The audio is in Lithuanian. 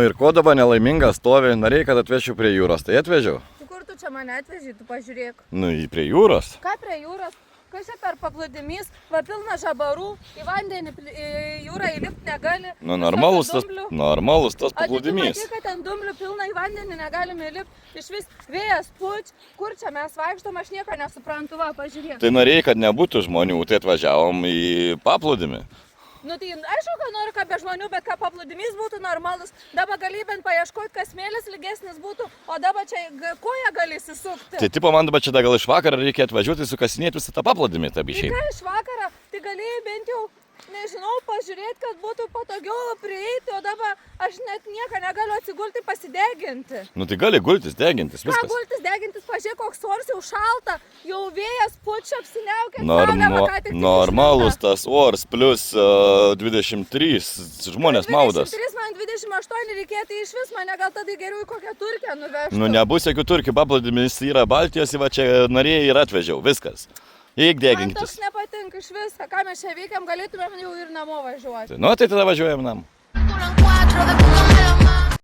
Nu ir ko dabar nelaimingas stovi, norėjai, kad atvežiu prie jūros, tai atvežiau. Tu kur tu čia mane atveži, tu pažiūrėk. Nu, prie jūros. Ką prie jūros? Kas čia per paplūdimys, va pilna žabarų, į vandenį, į jūrą įlipti negali. Nu, normalus tas paplūdimys. Matai, kad ten dumblių pilna, į vandenį negalime įlipti. Iš vis vėjas puč, kur čia mes vaikštom, aš nieko nesuprantu, va, pažiūrėk. Tai norėjai, kad nebūtų žmonių, tai atvažiavom į paplūdimį. Nu tai aišku, kad noriu, kad be žmonių, bet kad paplūdimys būtų normalus. Dabar gali bent paieškoti, kas smėlis lygesnis būtų, o dabar čia koja gali įsisukti. Tai tipo man dabar čia gal iš vakaro reikia atvažiuoti sukasinėti visą tą paplūdimį, tą bišį. Tai ką iš vakaro, tai galėjai bent jau, nežinau, pažiūrėti, kad būtų patogiau prieiti, o dabar aš net nieko negaliu atsigulti pasideginti. Nu tai gali gultis, degintis, viskas. Ką gultis, degintis, pažiūrėk, koks oras jau šalta, jau vėjas pučia apsiniaukia. Normalus tas oras plus 23 žmonės maudas. 23, man 28 reikėtų iš vis, mane gal tada geriau į kokią Turkiją nuvežtų. Nu nebus jokių Turkių, paplūdimys yra Baltijos, va čia norėjai ir atvežiau, viskas. Eik degintis. Man toks nepatinka iš visą, ką mes čia veikiam, galėtumėm jau ir namo važiuoti. Nu tai tada važiuojam namo.